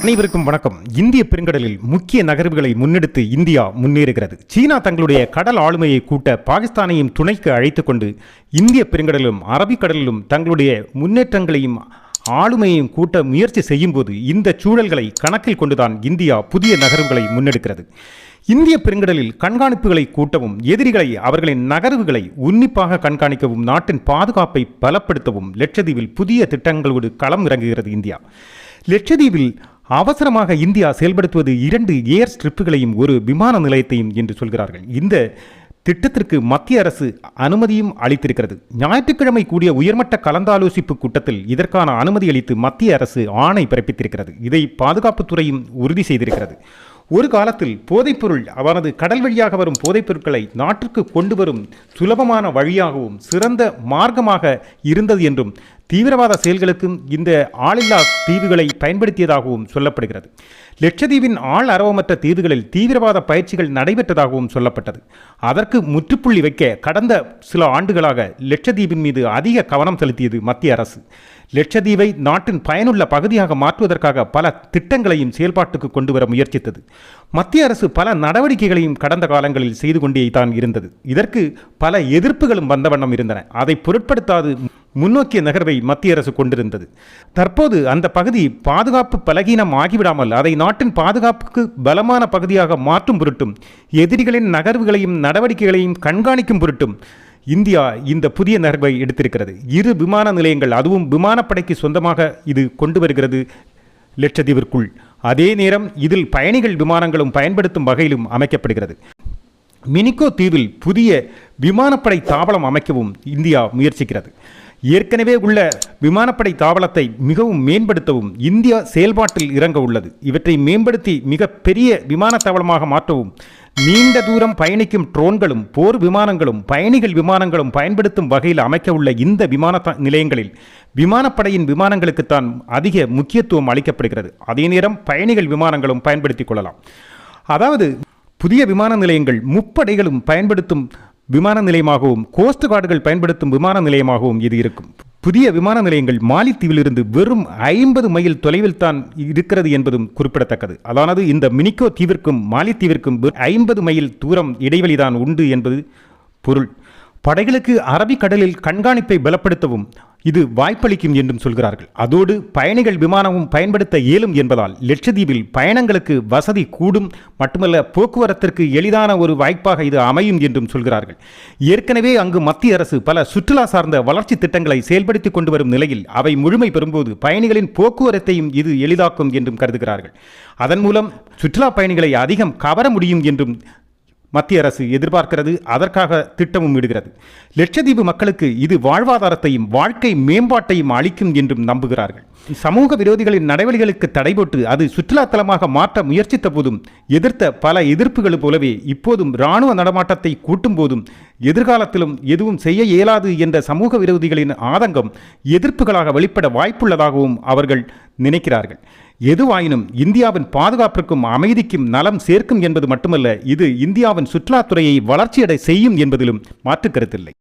அனைவருக்கும் வணக்கம். இந்திய பெருங்கடலில் முக்கிய நகர்வுகளை முன்னெடுத்து இந்தியா முன்னேறுகிறது. சீனா தங்களுடைய கடல் ஆளுமையை கூட்ட பாகிஸ்தானையும் துணைக்கு அழைத்துக் கொண்டு இந்திய பெருங்கடலிலும் அரபிக்கடலிலும் தங்களுடைய முன்னேற்றங்களையும் ஆளுமையையும் கூட்ட முயற்சி செய்யும் போது இந்த சூழல்களை கணக்கில் கொண்டுதான் இந்தியா புதிய நகர்வுகளை முன்னெடுக்கிறது. இந்திய பெருங்கடலில் கண்காணிப்புகளை கூட்டவும், எதிரிகளை அவர்களின் நகர்வுகளை உன்னிப்பாக கண்காணிக்கவும், நாட்டின் பாதுகாப்பை பலப்படுத்தவும் லட்சத்தீவில் புதிய திட்டங்களோடு களம் இறங்குகிறது இந்தியா. லட்சத்தீவில் அவசரமாக இந்தியா செயல்படுத்துவது 2 ஏர் ஸ்ட்ரிப்புகளையும் ஒரு விமான நிலையத்தையும் என்று சொல்கிறார்கள். இந்த திட்டத்திற்கு மத்திய அரசு அனுமதியும் அளித்திருக்கிறது. ஞாயிற்றுக்கிழமை கூடிய உயர்மட்ட கலந்தாலோசிப்பு கூட்டத்தில் இதற்கான அனுமதி அளித்து மத்திய அரசு ஆணை பிறப்பித்திருக்கிறது. இதை பாதுகாப்புத்துறையும் உறுதி செய்திருக்கிறது. ஒரு காலத்தில் போதைப்பொருள் அவனது கடல் வழியாக வரும் போதைப்பொருட்களை நாட்டிற்கு கொண்டு வரும் சுலபமான வழியாகவும் சிறந்த மார்க்கமாக இருந்தது என்றும், தீவிரவாத செயல்களுக்கும் இந்த ஆளில்லா தீவுகளை பயன்படுத்தியதாகவும் சொல்லப்படுகிறது. லட்சத்தீவின் ஆள் அரவமற்ற தீவுகளில் தீவிரவாத பயிற்சிகள் நடைபெற்றதாகவும் சொல்லப்பட்டது. அதற்கு முற்றுப்புள்ளி வைக்க கடந்த சில ஆண்டுகளாக லட்சத்தீவின் மீது அதிக கவனம் செலுத்தியது மத்திய அரசு. லட்சத்தீவை நாட்டின் பயனுள்ள பகுதியாக மாற்றுவதற்காக பல திட்டங்களையும் செயல்பாட்டுக்கு கொண்டு வர முயற்சித்தது. மத்திய அரசு பல நடவடிக்கைகளையும் கடந்த காலங்களில் செய்து கொண்டே தான் இருந்தது. இதற்கு பல எதிர்ப்புகளும் வந்த வண்ணம் இருந்தன. அதை பொருட்படுத்தாது முன்னோக்கிய நகர்வை மத்திய அரசு கொண்டிருந்தது. தற்போது அந்த பகுதி பாதுகாப்பு பலகீனம் ஆகிவிடாமல் அதை நாட்டின் பாதுகாப்புக்கு பலமான பகுதியாக மாற்றும் பொருட்டும், எதிரிகளின் நகர்வுகளையும் நடவடிக்கைகளையும் கண்காணிக்கும் பொருட்டும் இந்தியா இந்த புதிய நகர்வை எடுத்திருக்கிறது. 2 விமான நிலையங்கள், அதுவும் விமானப்படைக்கு சொந்தமாக இது கொண்டு வருகிறது லட்சத்தீவிற்குள். அதே நேரம் இதில் பயணிகள் விமானங்களும் பயன்படுத்தும் வகையிலும் அமைக்கப்படுகிறது. மினிகோ தீவில் புதிய விமானப்படை தாவளம் அமைக்கவும் இந்தியா முயற்சிக்கிறது. ஏற்கனவே உள்ள விமானப்படை தாவளத்தை மிகவும் மேம்படுத்தவும் இந்தியா செயல்பாட்டில் இறங்க உள்ளது. இவற்றை மேம்படுத்தி மிக பெரிய விமான தாவளமாக மாற்றவும், நீண்ட தூரம் பயணிக்கும் ட்ரோன்களும் போர் விமானங்களும் பயணிகள் விமானங்களும் பயன்படுத்தும் வகையில் அமைக்க உள்ள இந்த விமான நிலையங்களில் விமானப்படையின் விமானங்களுக்குத்தான் அதிக முக்கியத்துவம் அளிக்கப்படுகிறது. அதே நேரம் பயணிகள் விமானங்களும் பயன்படுத்திக் கொள்ளலாம். அதாவது புதிய விமான நிலையங்கள் முப்படைகளும் பயன்படுத்தும் விமான நிலையமாகவும் கோஸ்ட் கார்டுகள் பயன்படுத்தும் விமான நிலையமாகவும் இது இருக்கும். புதிய விமான நிலையங்கள் மாலித்தீவிலிருந்து வெறும் 50 மைல் தொலைவில் தான் இருக்கிறது என்பதும் குறிப்பிடத்தக்கது. அதானது இந்த மினிகோ தீவிற்கும் மாலித்தீவிற்கும் 50 மைல் தூரம் இடைவெளிதான் உண்டு என்பது பொருள். படைகளுக்கு அரபிக்கடலில் கண்காணிப்பை பலப்படுத்தவும் இது வாய்ப்பளிக்கும் என்றும் சொல்கிறார்கள். அதோடு பயணிகள் விமானமும் பயன்படுத்த இயலும் என்பதால் லட்சத்தீவில் பயணங்களுக்கு வசதி கூடும், மட்டுமல்ல போக்குவரத்திற்கு எளிதான ஒரு வாய்ப்பாக இது அமையும் என்றும் சொல்கிறார்கள். ஏற்கனவே அங்கு மத்திய அரசு பல சுற்றுலா சார்ந்த வளர்ச்சி திட்டங்களை செயல்படுத்தி கொண்டு வரும் நிலையில் அவை முழுமை பெறும்போது பயணிகளின் போக்குவரத்தையும் இது எளிதாக்கும் என்றும் கருதுகிறார்கள். அதன் மூலம் சுற்றுலா பயணிகளை அதிகம் கவர முடியும் என்றும் மத்திய அரசு எதிர்பார்க்கிறது. அதற்காக திட்டமும் இடுகிறது. லட்சத்தீவு மக்களுக்கு இது வாழ்வாதாரத்தையும் வாழ்க்கை மேம்பாட்டையும் அளிக்கும் என்றும் நம்புகிறார்கள். சமூக விரோதிகளின் நடவடிக்கைகளுக்கு தடை போட்டு அது சுற்றுலா தலமாக மாற்ற முயற்சித்த போதும் எதிர்த்த பல எதிர்ப்புகள் போலவே இப்போதும் இராணுவ நடமாட்டத்தை கூட்டும் போதும் எதிர்காலத்திலும் எதுவும் செய்ய இயலாது என்ற சமூக விரோதிகளின் ஆதங்கம் எதிர்ப்புகளாக வெளிப்பட வாய்ப்புள்ளதாகவும் அவர்கள் நினைக்கிறார்கள். எதுவாயினும் இந்தியாவின் பாதுகாப்பிற்கும் அமைதிக்கும் நலம் சேர்க்கும் என்பது மட்டுமல்ல, இது இந்தியாவின் சுற்றுலாத்துறையை வளர்ச்சியடை செய்யும் என்பதிலும் மாற்று கருத்தில்லை.